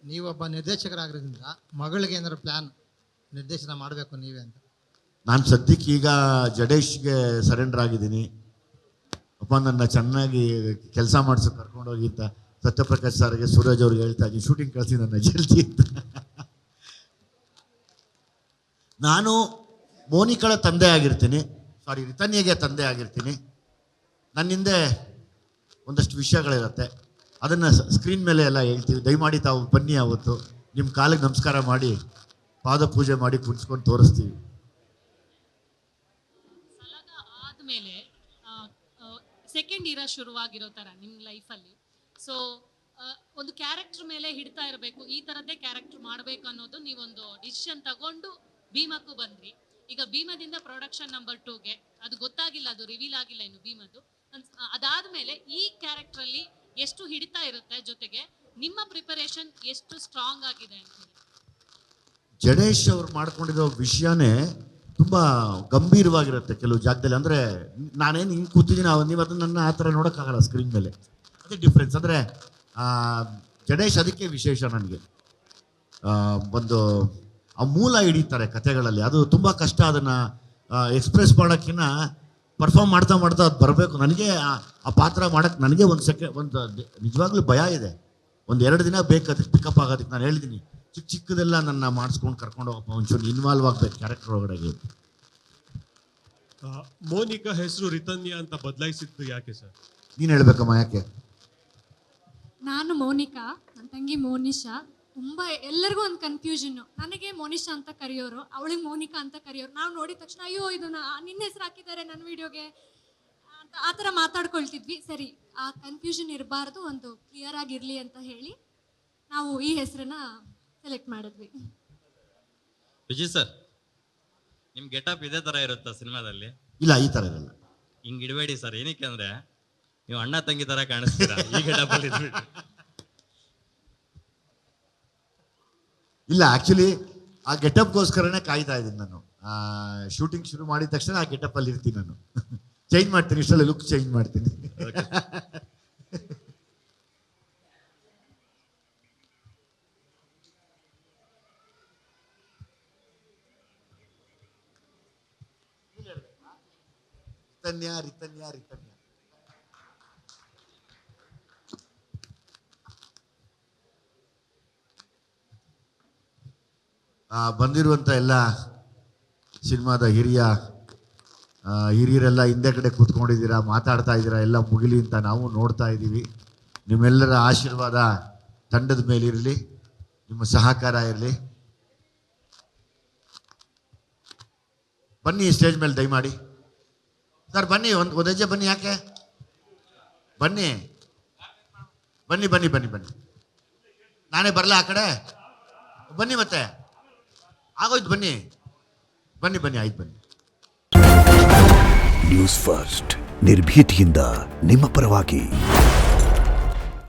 ನೀವೊಬ್ಬ ನಿರ್ದೇಶಕರಾಗಿರೋದ್ರಿಂದ ಮಗಳಿಗೆ ಏನಾದ್ರು ಪ್ಲ್ಯಾನ್ ನಿರ್ದೇಶನ ಮಾಡಬೇಕು ನೀವೇ ಅಂತ? ನಾನು ಸದ್ಯಕ್ಕೆ ಈಗ ಜಡೇಶ್ಗೆ ಸರೆಂಡರ್ ಆಗಿದ್ದೀನಿ. ಅಪ್ಪ ನನ್ನ ಚೆನ್ನಾಗಿ ಕೆಲಸ ಮಾಡಿಸೋ ಕರ್ಕೊಂಡೋಗಿ ಅಂತ ಸತ್ಯಪ್ರಕಾಶ್ ಸರ್ಗೆ, ಸೂರಜ್ ಅವ್ರಿಗೆ ಹೇಳ್ತಾ ಇದ್ದೀನಿ, ಶೂಟಿಂಗ್ ಕಳಿಸಿ ನನ್ನ ಜಲ್ದಿ ಅಂತ. ನಾನು ಮೋನಿಕಳ ತಂದೆ ಆಗಿರ್ತೀನಿ, ರಿತನ್ಯಗೆ ತಂದೆ ಆಗಿರ್ತೀನಿ. ನನ್ನ ಹಿಂದೆ ಒಂದಷ್ಟು ವಿಷಯಗಳಿರುತ್ತೆ, ಅದನ್ನು ಸ್ಕ್ರೀನ್ ಮೇಲೆ ಎಲ್ಲ ಹೇಳ್ತೀವಿ. ದಯಮಾಡಿ ತಾವು ಬನ್ನಿ, ಆವತ್ತು ನಿಮ್ಮ ಕಾಲಿಗೆ ನಮಸ್ಕಾರ ಮಾಡಿ ಪಾದ ಪೂಜೆ ಮಾಡಿ ಕುಣಿಸ್ಕೊಂಡು ತೋರಿಸ್ತೀವಿ. ಆದಮೇಲೆ ಸೆಕೆಂಡ್ ಇಯರ್ ಶುರುವಾಗಿರೋ ಥರ ನಿಮ್ಮ ಲೈಫಲ್ಲಿ, ಸೊ ಒಂದು ಕ್ಯಾರೆಕ್ಟರ್ ಮೇಲೆ ಹಿಡ್ತಾ ಇರಬೇಕು, ಈ ಥರದ್ದೇ ಕ್ಯಾರೆಕ್ಟರ್ ಮಾಡಬೇಕು ಅನ್ನೋದು ನೀವೊಂದು ಡಿಸಿಷನ್ ತಗೊಂಡು ಭೀಮಕ್ಕೂ ಬಂದ್ರಿ. ಈಗ ಭೀಮದಿಂದ ಪ್ರೊಡಕ್ಷನ್ ನಂಬರ್ 2ಗೆ ಅದು ಗೊತ್ತಾಗಿಲ್ಲ, ಅದು ರಿವೀಲ್ ಆಗಿಲ್ಲ ಇನ್ನು ಭೀಮದ್ದು. ಅದಾದಮೇಲೆ ಈ ಕ್ಯಾರೆಕ್ಟ್ರಲ್ಲಿ ಎಷ್ಟು ಹಿಡಿತಾ ಇರುತ್ತೆ, ಜೊತೆಗೆ ನಿಮ್ಮ ಪ್ರಿಪರೇಷನ್ ಎಷ್ಟು ಸ್ಟ್ರಾಂಗ್ ಆಗಿದೆ ಅಂತ ಹೇಳಿ? ಜಡೇಶ್ ಅವ್ರು ಮಾಡ್ಕೊಂಡಿರೋ ವಿಷಯನೇ ತುಂಬ ಗಂಭೀರವಾಗಿರುತ್ತೆ ಕೆಲವು ಜಾಗದಲ್ಲಿ. ಅಂದರೆ ನಾನೇನು ಹಿಂಗೆ ಕೂತಿದ್ದೀನಿ, ನೀವು ಅದನ್ನು ನನ್ನ ಆ ಥರ ನೋಡೋಕ್ಕಾಗಲ್ಲ ಸ್ಕ್ರೀನ್ ಮೇಲೆ. ಅದೇ ಡಿಫ್ರೆನ್ಸ್. ಅಂದರೆ ಜಡೇಶ್ ಅದಕ್ಕೆ ವಿಶೇಷ ನನಗೆ. ಒಂದು ಆ ಮೂಲ ಹಿಡಿತಾರೆ ಕಥೆಗಳಲ್ಲಿ, ಅದು ತುಂಬ ಕಷ್ಟ. ಅದನ್ನು ಎಕ್ಸ್ಪ್ರೆಸ್ ಮಾಡೋಕ್ಕಿಂತ ಪರ್ಫಾರ್ಮ್ ಮಾಡ್ತಾ ಮಾಡ್ತಾ ಅದು ಬರಬೇಕು. ನನಗೆ ಆ ಪಾತ್ರ ಮಾಡೋಕ್ಕೆ ನನಗೆ ಒಂದು ನಿಜವಾಗ್ಲೂ ಭಯ ಇದೆ. 1-2 ದಿನ ಬೇಕು ಅದಕ್ಕೆ ಪಿಕಪ್ ಆಗೋದಕ್ಕೆ. ನಾನು ಹೇಳಿದ್ದೀನಿ, ಚಿಕ್ಕದೆಲ್ಲ ನನ್ನ ಮಾಡಿಸ್ಕೊಂಡು ಕರ್ಕೊಂಡು ಹೋಗಪ್ಪ, ಒಂಚೂರು ಇನ್ವಾಲ್ವ್ ಆಗಬೇಕು ಕ್ಯಾರೆಕ್ಟರ್ ಒಳಗಡೆ. ಮೋನಿಕಾ ಹೆಸರು ರಿತನ್ಯ ಅಂತ ಬದಲಾಯಿಸಿದ್ದು ಯಾಕೆ ಸರ್? ನೀನು ಹೇಳ್ಬೇಕಮ್ಮ ಯಾಕೆ? ನಾನು ಮೋನಿಕಾ, ನನ್ನ ತಂಗಿ ಮೋನಿಶಾ. ತುಂಬ ಎಲ್ಲರಿಗೂ ಒಂದು ಕನ್ಫ್ಯೂಷನ್ನು, ನನಗೆ ಮೋನಿಶಾ ಅಂತ ಕರೆಯೋರು, ಅವಳಿಗೆ ಮೋನಿಕಾ ಅಂತ ಕರೆಯೋರು. ನಾವು ನೋಡಿದ ತಕ್ಷಣ ಅಯ್ಯೋ ಇದನ್ನ ನಿನ್ನ ಹೆಸರು ಹಾಕಿದ್ದಾರೆ ನನ್ನ ವಿಡಿಯೋಗೆ ಅಂತ ಆ ಥರ ಮಾತಾಡ್ಕೊಳ್ತಿದ್ವಿ. ಸರಿ, ಆ ಕನ್ಫ್ಯೂಷನ್ ಇರಬಾರ್ದು, ಒಂದು ಕ್ಲಿಯರ್ ಆಗಿರಲಿ ಅಂತ ಹೇಳಿ ನಾವು ಈ ಹೆಸರನ್ನ ಸೆಲೆಕ್ಟ್ ಮಾಡಿದ್ವಿ. ವಿಜಯ್ ಸರ್, ನಿಮ್ಮ ಗೆಟಪ್ ಇದೇ ಥರ ಇರುತ್ತಾ ಸಿನಿಮಾದಲ್ಲಿ? ಇಲ್ಲ, ಈ ಥರ ಇರಲ್ಲ. ಹಿಂಗೆ ಇಡಬೇಡಿ ಸರ್, ಏನಕ್ಕೆ ಅಂದರೆ ನೀವು ಅಣ್ಣ ತಂಗಿ ಥರ ಕಾಣಿಸ್ತೀರಾ ಈ ಗೆಟಪಲ್ಲಿ ಇದ್ಬಿಟ್ಟು. ಇಲ್ಲ, ಆ್ಯಕ್ಚುಲಿ ಆ ಗೆಟಪ್ಗೋಸ್ಕರನೇ ಕಾಯ್ತಾ ಇದ್ದೀನಿ ನಾನು. ಶೂಟಿಂಗ್ ಶುರು ಮಾಡಿದ ತಕ್ಷಣ ಆ ಗೆಟಪ್ಪಲ್ಲಿ ಇರ್ತೀನಿ ನಾನು. ಚೇಂಜ್ ಮಾಡ್ತೀನಿ, ಇಷ್ಟರಲ್ಲಿ ಲುಕ್ ಚೇಂಜ್ ಮಾಡ್ತೀನಿ. ರಿತನ್ಯ ಬಂದಿರುವಂಥ ಎಲ್ಲ ಸಿನಿಮಾದ ಹಿರಿಯರೆಲ್ಲ ಹಿಂದೆ ಕಡೆ ಕೂತ್ಕೊಂಡಿದ್ದೀರಾ, ಮಾತಾಡ್ತಾ ಇದ್ದೀರಾ. ಎಲ್ಲ ಮುಗಿಲಿ ಅಂತ ನಾವು ನೋಡ್ತಾ ಇದ್ದೀವಿ. ನಿಮ್ಮೆಲ್ಲರ ಆಶೀರ್ವಾದ ತಂಡದ ಮೇಲಿರಲಿ, ನಿಮ್ಮ ಸಹಕಾರ ಇರಲಿ. ಬನ್ನಿ ಸ್ಟೇಜ್ ಮೇಲೆ ದಯಮಾಡಿ. ಸರ್ ಬನ್ನಿ, ಒಂದು ಹೆಜ್ಜೆ ಬನ್ನಿ. ಯಾಕೆ ಬನ್ನಿ ಬನ್ನಿ ಬನ್ನಿ ಬನ್ನಿ ಬನ್ನಿ ನಾನೇ ಬರಲ್ಲ ಆ ಕಡೆ? ಬನ್ನಿ, ಮತ್ತೆ ಆಗೋಯ್ತು. ಬನ್ನಿ ಬನ್ನಿ ಬನ್ನಿ, ಆಯ್ತು ಬನ್ನಿ. ನ್ಯೂಸ್ ಫಸ್ಟ್, ನಿರ್ಭೀತಿಯಿಂದ ನಿಮ್ಮ ಪರವಾಗಿ.